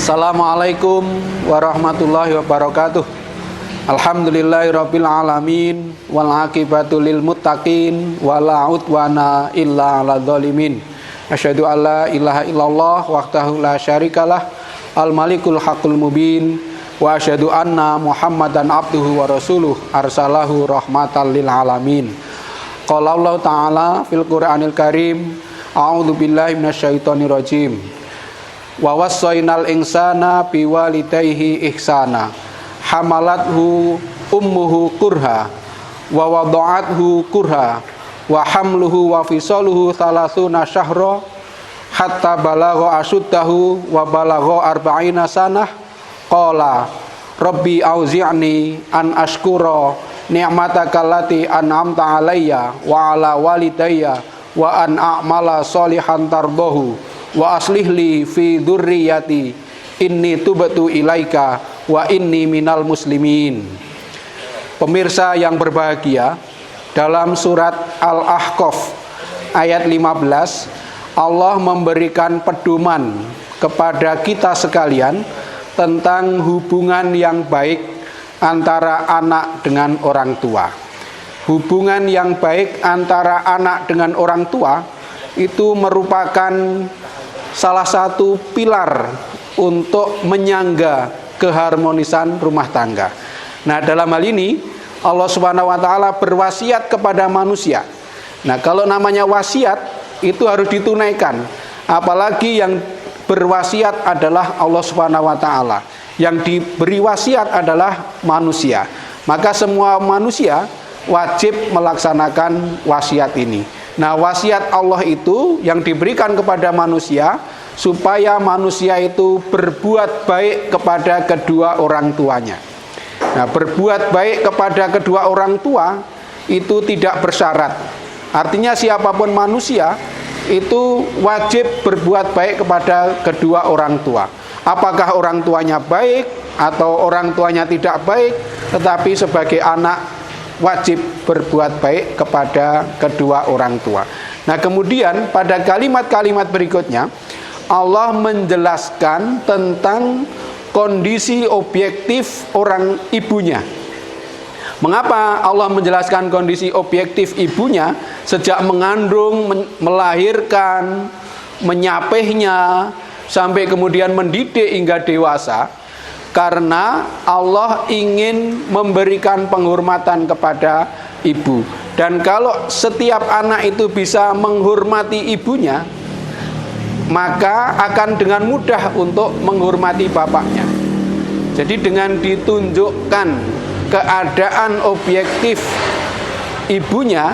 Assalamualaikum warahmatullahi wabarakatuh. Alhamdulillahirabbil alamin wal aqibatu lil muttaqin wala udwana illa 'alal zalimin. Asyhadu an la ilaha illallah wahdahu la syarikalah al malikul haqqul mubin wa asyhadu anna Muhammadan abduhu wa rasuluh arsalahu rahmatan lil alamin. Qala Allah taala fil Qur'anil Karim, a'udzu billahi minasyaitonir rajim. Wa wassaynal insana biwalidayhi ihsana hamalathu ummuhu kurha wa wada'athu kurha wa hamluhu wa fisaluhu thalathuna syahra hatta balagha asuddahu wa balagha arba'ina sanah. Qala rabbi auzi'ni an ashkura ni'mataka allati an'amta alayya wa ala walidayya wa an a'mala sholihan tardahu wa aslih li fi dzurriyyati inni tubtu ilaika wa inni minal muslimin. Pemirsa yang berbahagia, dalam surat Al-Ahqaf ayat 15 Allah memberikan pedoman kepada kita sekalian tentang hubungan yang baik antara anak dengan orang tua. Hubungan yang baik antara anak dengan orang tua itu merupakan salah satu pilar untuk menyangga keharmonisan rumah tangga. Nah, dalam hal ini Allah Subhanahu wa taala berwasiat kepada manusia. Nah, kalau namanya wasiat itu harus ditunaikan. Apalagi yang berwasiat adalah Allah Subhanahu wa taala. Yang diberi wasiat adalah manusia. Maka semua manusia wajib melaksanakan wasiat ini. Nah, wasiat Allah itu yang diberikan kepada manusia supaya manusia itu berbuat baik kepada kedua orang tuanya. Nah, berbuat baik kepada kedua orang tua itu tidak bersyarat. Artinya siapapun manusia itu wajib berbuat baik kepada kedua orang tua. Apakah orang tuanya baik atau orang tuanya tidak baik, tetapi sebagai anak wajib berbuat baik kepada kedua orang tua. Nah, kemudian pada kalimat-kalimat berikutnya Allah menjelaskan tentang kondisi objektif orang ibunya. Mengapa Allah menjelaskan kondisi objektif ibunya sejak mengandung, melahirkan, menyapihnya sampai kemudian mendidik hingga dewasa? Karena Allah ingin memberikan penghormatan kepada ibu. Dan kalau setiap anak itu bisa menghormati ibunya, maka akan dengan mudah untuk menghormati bapaknya. Jadi dengan ditunjukkan keadaan objektif ibunya,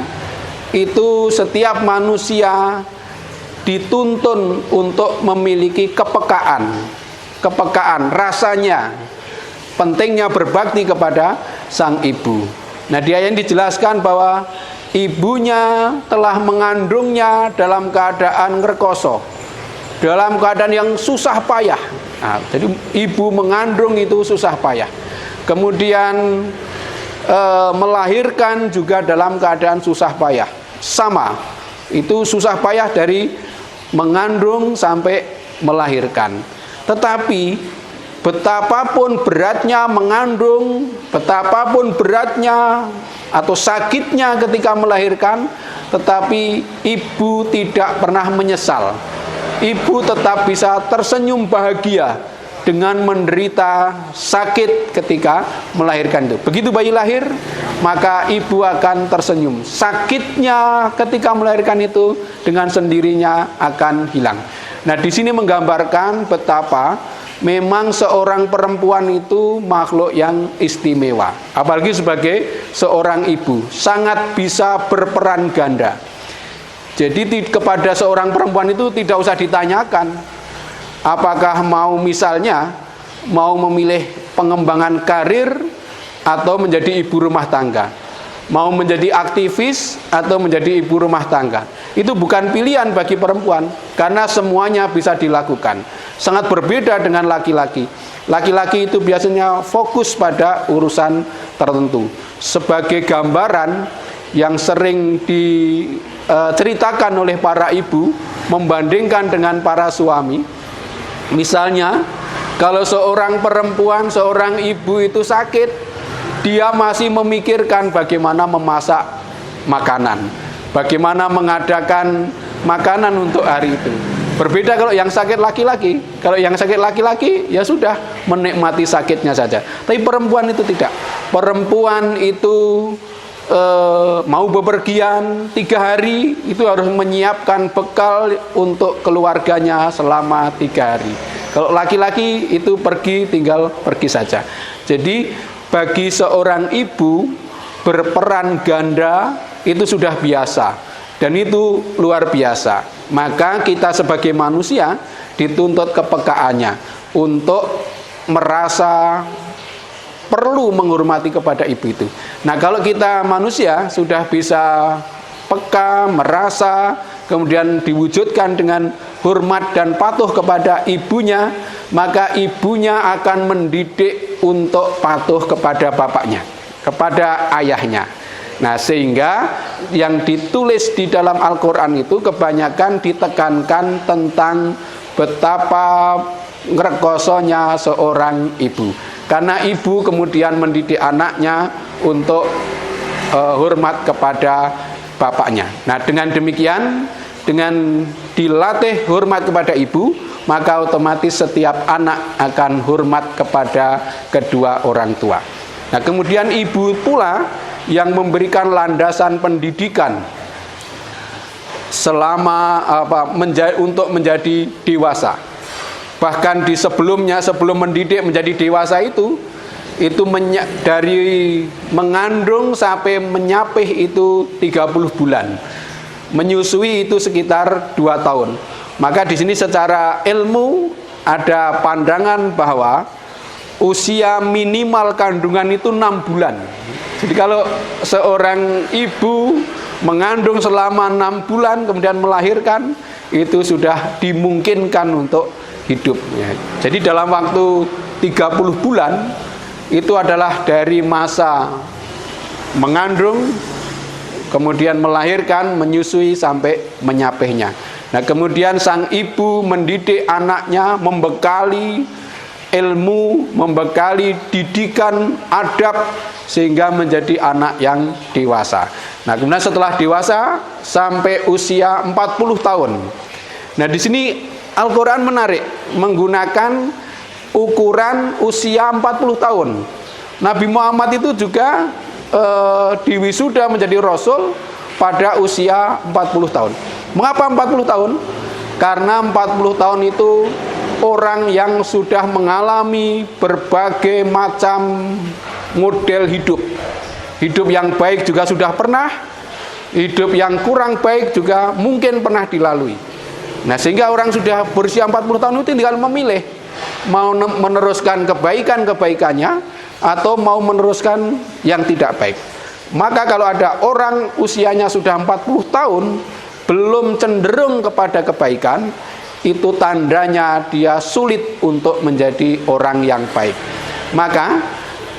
itu setiap manusia dituntun untuk memiliki kepekaan rasanya, pentingnya berbakti kepada sang ibu. Nah, dia yang dijelaskan bahwa ibunya telah mengandungnya dalam keadaan ngrekoso, dalam keadaan yang susah payah. Nah, jadi ibu mengandung itu susah payah. Kemudian melahirkan juga dalam keadaan susah payah. Sama, itu susah payah dari mengandung sampai melahirkan. Tetapi betapapun beratnya mengandung, betapapun beratnya atau sakitnya ketika melahirkan, tetapi ibu tidak pernah menyesal. Ibu tetap bisa tersenyum bahagia dengan menderita sakit ketika melahirkan itu. Begitu bayi lahir, maka ibu akan tersenyum. Sakitnya ketika melahirkan itu dengan sendirinya akan hilang. Nah, di sini menggambarkan betapa memang seorang perempuan itu makhluk yang istimewa. Apalagi sebagai seorang ibu, sangat bisa berperan ganda. Jadi kepada seorang perempuan itu tidak usah ditanyakan apakah mau misalnya mau memilih pengembangan karir atau menjadi ibu rumah tangga, mau menjadi aktivis atau menjadi ibu rumah tangga. Itu bukan pilihan bagi perempuan, karena semuanya bisa dilakukan. Sangat berbeda dengan laki-laki. Laki-laki itu biasanya fokus pada urusan tertentu. Sebagai gambaran yang sering diceritakan oleh para ibu membandingkan dengan para suami, misalnya Kalau seorang perempuan, seorang ibu itu sakit, dia masih memikirkan bagaimana memasak makanan, bagaimana mengadakan makanan untuk hari itu. Berbeda kalau yang sakit laki-laki. Kalau yang sakit laki-laki, ya sudah, menikmati sakitnya saja. Tapi perempuan itu tidak. Perempuan itu mau bepergian 3 hari, itu harus menyiapkan bekal untuk keluarganya selama 3 hari. Kalau laki-laki itu pergi, tinggal pergi saja. Jadi bagi seorang ibu, berperan ganda itu sudah biasa, dan itu luar biasa. Maka kita sebagai manusia dituntut kepekaannya untuk merasa perlu menghormati kepada ibu itu. Nah, kalau kita manusia sudah bisa peka, merasa, kemudian diwujudkan dengan hormat dan patuh kepada ibunya, maka ibunya akan mendidik untuk patuh kepada bapaknya, kepada ayahnya. Nah, sehingga yang ditulis di dalam Al-Quran itu kebanyakan ditekankan tentang betapa ngrekosonya seorang ibu. Karena ibu kemudian mendidik anaknya untuk hormat kepada bapaknya. Nah, dengan demikian, dengan dilatih hormat kepada ibu, maka otomatis setiap anak akan hormat kepada kedua orang tua. Nah, kemudian ibu pula yang memberikan landasan pendidikan selama untuk menjadi dewasa. Bahkan di sebelumnya, sebelum mendidik menjadi dewasa itu dari mengandung sampai menyapih itu 30 bulan. Menyusui itu sekitar 2 tahun. Maka di sini secara ilmu ada pandangan bahwa usia minimal kandungan itu 6 bulan. Jadi kalau seorang ibu mengandung selama 6 bulan kemudian melahirkan, itu sudah dimungkinkan untuk hidup. Jadi dalam waktu 30 bulan itu adalah dari masa mengandung, kemudian melahirkan, menyusui sampai menyapihnya. Nah, kemudian sang ibu mendidik anaknya, membekali ilmu, membekali didikan, adab, sehingga menjadi anak yang dewasa. Nah, kemudian setelah dewasa sampai usia 40 tahun. Nah, di sini Al-Quran menarik, menggunakan ukuran usia 40 tahun. Nabi Muhammad itu juga diwisuda menjadi Rasul pada usia 40 tahun. Mengapa 40 tahun? Karena 40 tahun itu orang yang sudah mengalami berbagai macam model hidup. Hidup yang baik juga sudah pernah, hidup yang kurang baik juga mungkin pernah dilalui. Nah, sehingga orang sudah berusia 40 tahun itu tinggal memilih mau meneruskan kebaikan-kebaikannya atau mau meneruskan yang tidak baik. Maka kalau ada orang usianya sudah 40 tahun belum cenderung kepada kebaikan, itu tandanya dia sulit untuk menjadi orang yang baik. Maka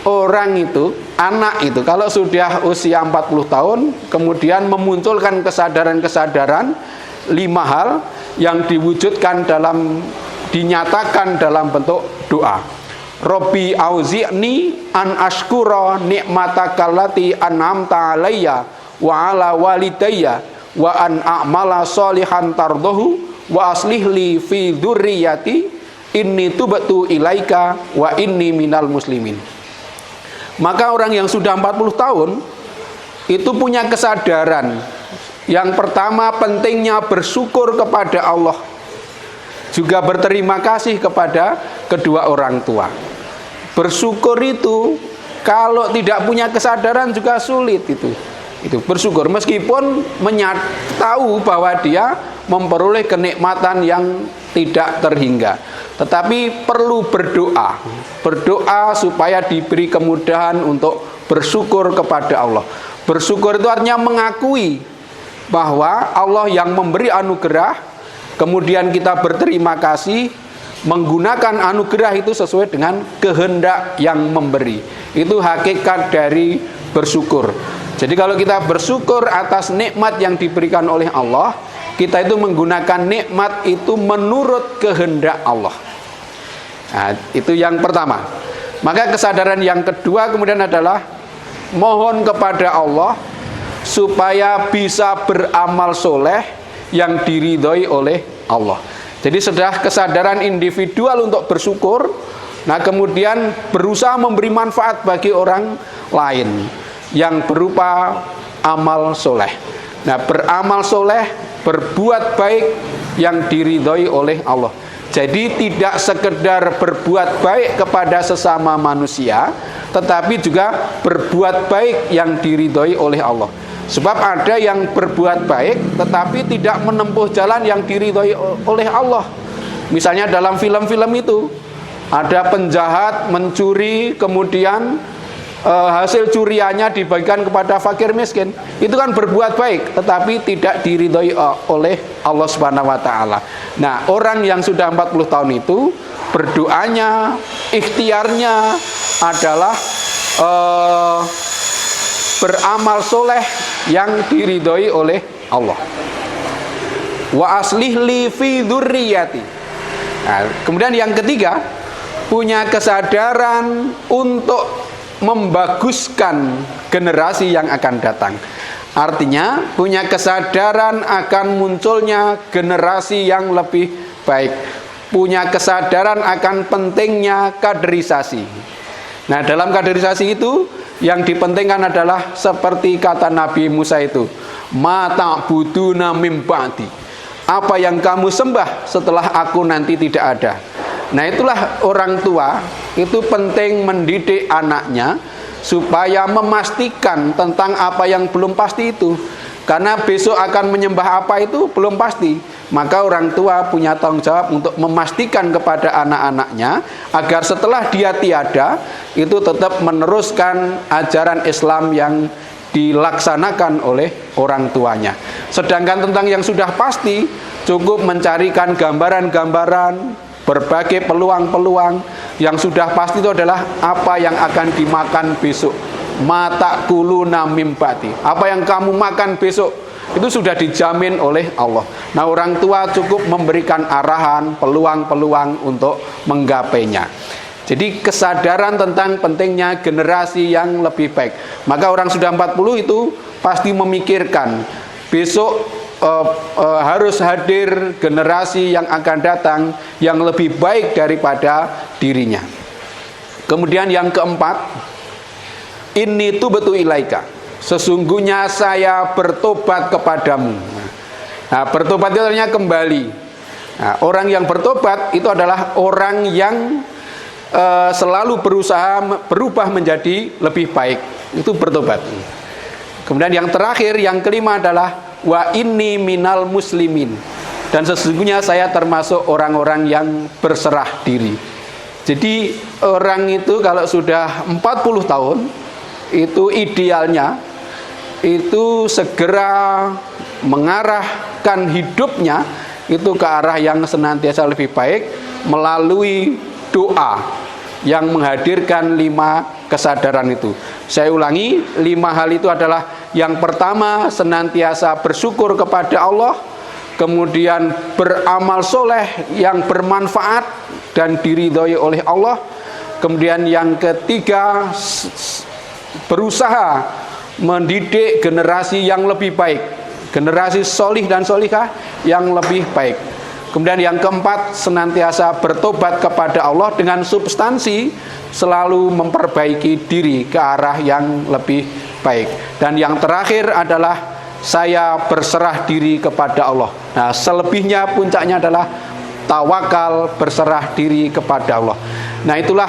orang itu, anak itu kalau sudah usia 40 tahun kemudian memunculkan kesadaran-kesadaran 5 hal yang diwujudkan dinyatakan dalam bentuk doa. Robbi auzi'ni an ashkura ni'matakallati an'amta alayya wa ala walidayya wa an a'mala sholihan tardahu wa aslih li fi dzurriyyati inni tubtu ilaika wa inni minal muslimin. Maka orang yang sudah 40 tahun itu punya kesadaran. Yang pertama, pentingnya bersyukur kepada Allah, juga berterima kasih kepada kedua orang tua. Bersyukur itu kalau tidak punya kesadaran juga sulit itu bersyukur, meskipun tahu bahwa dia memperoleh kenikmatan yang tidak terhingga, tetapi perlu berdoa supaya diberi kemudahan untuk bersyukur kepada Allah. Bersyukur itu artinya mengakui bahwa Allah yang memberi anugerah, kemudian kita berterima kasih, menggunakan anugerah itu sesuai dengan kehendak yang memberi. Itu hakikat dari bersyukur. Jadi kalau kita bersyukur atas nikmat yang diberikan oleh Allah, kita itu menggunakan nikmat itu menurut kehendak Allah. Nah, itu yang pertama. Maka kesadaran yang kedua kemudian adalah mohon kepada Allah supaya bisa beramal soleh yang diridhoi oleh Allah. Jadi sudah kesadaran individual untuk bersyukur, nah kemudian berusaha memberi manfaat bagi orang lain yang berupa amal soleh. Nah, beramal soleh, berbuat baik yang diridhoi oleh Allah. Jadi tidak sekedar berbuat baik kepada sesama manusia, tetapi juga berbuat baik yang diridhoi oleh Allah. Sebab ada yang berbuat baik tetapi tidak menempuh jalan yang diridhoi oleh Allah. Misalnya dalam film-film itu ada penjahat mencuri, kemudian hasil curiannya dibagikan kepada fakir miskin. Itu kan berbuat baik tetapi tidak diridhoi oleh Allah Subhanahu wa taala. Nah, orang yang sudah 40 tahun itu berdoanya, ikhtiarnya adalah beramal soleh yang diridhoi oleh Allah. Wa aslih li fi dzurriyyati. Nah, kemudian yang ketiga, punya kesadaran untuk membaguskan generasi yang akan datang. Artinya punya kesadaran akan munculnya generasi yang lebih baik, punya kesadaran akan pentingnya kaderisasi. Nah, dalam kaderisasi itu yang dipentingkan adalah seperti kata Nabi Musa itu, ma ta'buduna mim ba'di. Apa yang kamu sembah setelah aku nanti tidak ada. Nah, itulah orang tua itu penting mendidik anaknya supaya memastikan tentang apa yang belum pasti itu. Karena besok akan menyembah apa itu belum pasti. Maka orang tua punya tanggung jawab untuk memastikan kepada anak-anaknya agar setelah dia tiada itu tetap meneruskan ajaran Islam yang dilaksanakan oleh orang tuanya. Sedangkan tentang yang sudah pasti cukup mencarikan gambaran-gambaran, berbagai peluang-peluang. Yang sudah pasti itu adalah apa yang akan dimakan besok. Mata kuluna mimbati. Apa yang kamu makan besok itu sudah dijamin oleh Allah. Nah, orang tua cukup memberikan arahan, peluang-peluang untuk menggapainya. Jadi kesadaran tentang pentingnya generasi yang lebih baik. Maka orang sudah 40 itu pasti memikirkan besok harus hadir generasi yang akan datang yang lebih baik daripada dirinya. Kemudian yang keempat, inni tubtu ilaika, sesungguhnya saya bertobat kepadamu. Nah, bertobat itu artinya kembali. Nah, orang yang bertobat itu adalah orang yang selalu berusaha berubah menjadi lebih baik. Itu bertobat. Kemudian yang terakhir, yang kelima adalah wa inni minal muslimin, dan sesungguhnya saya termasuk orang-orang yang berserah diri. Jadi orang itu kalau sudah 40 tahun itu idealnya itu segera mengarahkan hidupnya itu ke arah yang senantiasa lebih baik melalui doa yang menghadirkan 5 kesadaran itu. Saya ulangi, 5 hal itu adalah yang pertama senantiasa bersyukur kepada Allah, kemudian beramal soleh yang bermanfaat dan diridhoi oleh Allah, kemudian yang ketiga berusaha mendidik generasi yang lebih baik, generasi solih dan solihah yang lebih baik. Kemudian yang keempat, senantiasa bertobat kepada Allah dengan substansi selalu memperbaiki diri ke arah yang lebih baik. Dan yang terakhir adalah saya berserah diri kepada Allah. Nah, selebihnya puncaknya adalah tawakal, berserah diri kepada Allah. Nah, itulah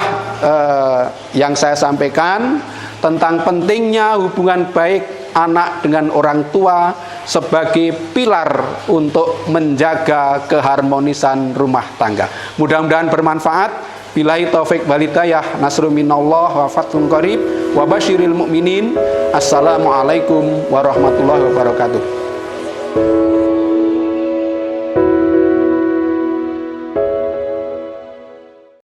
yang saya sampaikan tentang pentingnya hubungan baik anak dengan orang tua sebagai pilar untuk menjaga keharmonisan rumah tangga. Mudah-mudahan bermanfaat. Billahi taufik wal hidayah, nasrun minallah wa fathun qarib wa basyiril mu'minin. Assalamualaikum warahmatullahi wabarakatuh.